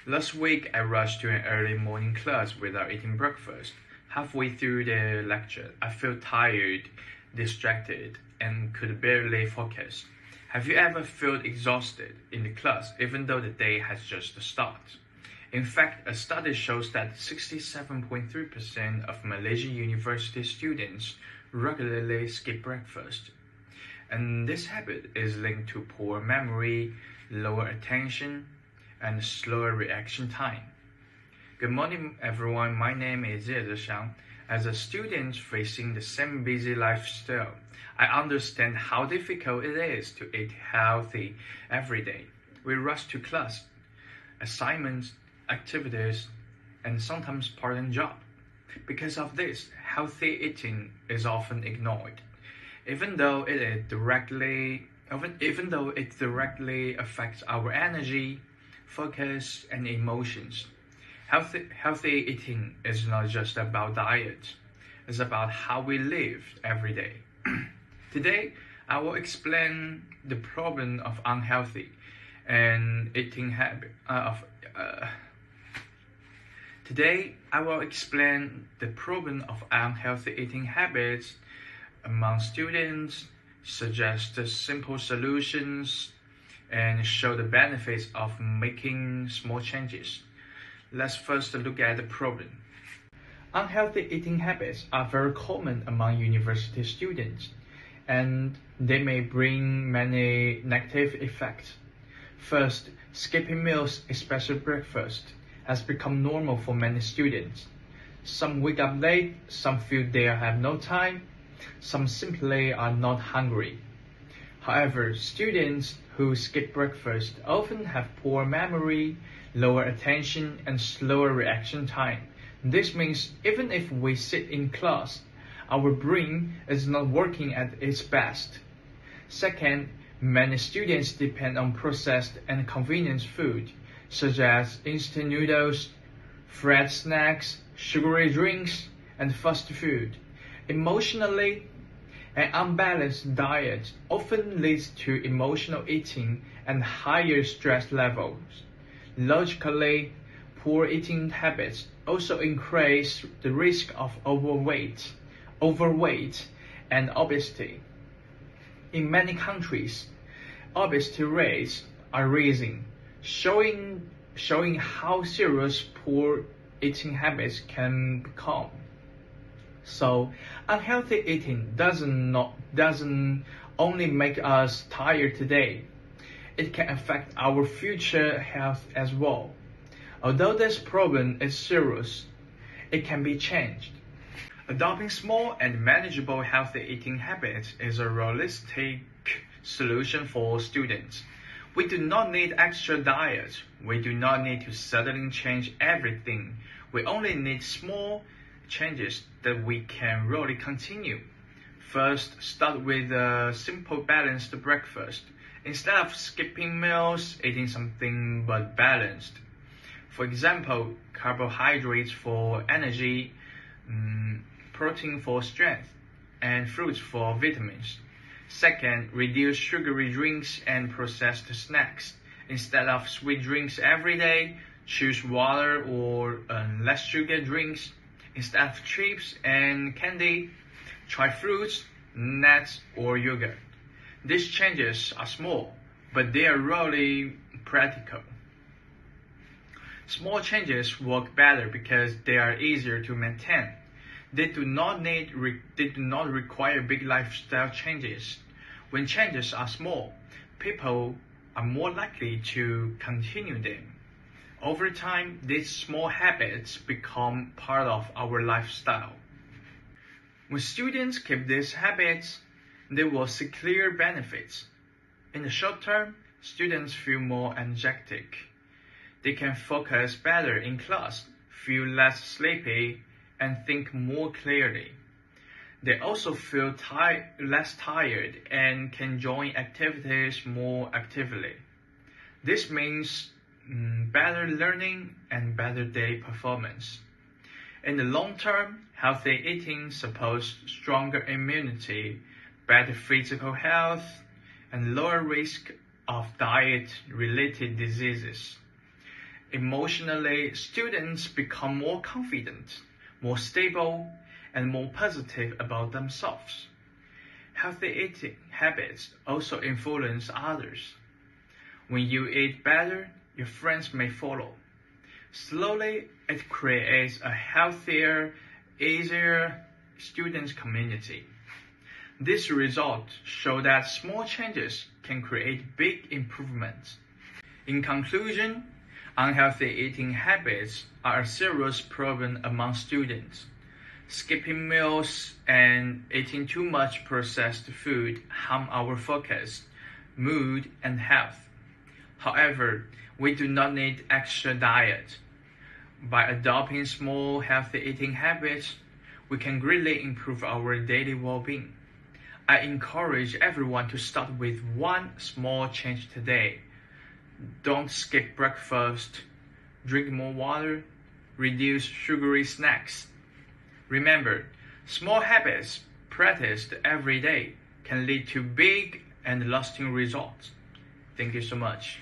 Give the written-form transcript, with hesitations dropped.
Last week, I rushed to an early morning class without eating breakfast. Halfway through the lecture, I felt tired, distracted, and could barely focus. Have you ever felt exhausted in the class even though the day has just started? In fact, a study shows that 67.3% of Malaysian university students regularly skip breakfast. And this habit is linked to poor memory, lower attention, and slower reaction time. Good morning, everyone. My name is Zhang. As a student facing the same busy lifestyle, I understand how difficult it is to eat healthy every day. We rush to class, assignments, activities, and sometimes part-time job. Because of this, healthy eating is often ignored, even though it directly affects our energy, focus, and emotions. Healthy eating is not just about diet, it's about how we live every day. Today, I will explain the problem of unhealthy and eating habit. Today, I will explain the problem of unhealthy eating habits among students, suggest simple solutions, and show the benefits of making small changes. Let's first look at the problem. Unhealthy eating habits are very common among university students, and they may bring many negative effects. First, skipping meals, especially breakfast, has become normal for many students. Some wake up late, some feel they have no time, some simply are not hungry. However, students who skip breakfast often have poor memory, lower attention, and slower reaction time. This means even if we sit in class, our brain is not working at its best. Second, many students depend on processed and convenient food, such as instant noodles, fried snacks, sugary drinks, and fast food. Emotionally, an unbalanced diet often leads to emotional eating and higher stress levels. Logically, poor eating habits also increase the risk of overweight, and obesity. In many countries, obesity rates are rising, showing how serious poor eating habits can become. So, unhealthy eating doesn't only make us tired today, it can affect our future health as well. Although this problem is serious, it can be changed. Adopting small and manageable healthy eating habits is a realistic solution for students. We do not need extra diets. We do not need to suddenly change everything. We only need small changes that we can really continue. First, start with a simple balanced breakfast. Instead of skipping meals, eating something but balanced. For example, carbohydrates for energy, protein for strength, and fruits for vitamins. Second, reduce sugary drinks and processed snacks. Instead of sweet drinks every day, choose water or less sugar drinks. Instead of chips and candy, try fruits, nuts, or yogurt. These changes are small, but they are really practical. Small changes work better because they are easier to maintain. They do not require big lifestyle changes. When changes are small, people are more likely to continue them. Over time, these small habits become part of our lifestyle. When students keep these habits, they will see clear benefits. In the short term, students feel more energetic. They can focus better in class, feel less sleepy, and think more clearly. They also feel less tired and can join activities more actively. This means better learning and better day performance. In the long term, healthy eating supports stronger immunity, better physical health, and lower risk of diet-related diseases. Emotionally, students become more confident, more stable, and more positive about themselves. Healthy eating habits also influence others. When you eat better, your friends may follow. Slowly, it creates a healthier, easier student community. These results show that small changes can create big improvements. In conclusion, unhealthy eating habits are a serious problem among students. Skipping meals and eating too much processed food harm our focus, mood, and health. However, we do not need extra diet. By adopting small healthy eating habits, we can greatly improve our daily well-being. I encourage everyone to start with one small change today. Don't skip breakfast, drink more water, reduce sugary snacks. Remember, small habits practiced every day can lead to big and lasting results. Thank you so much.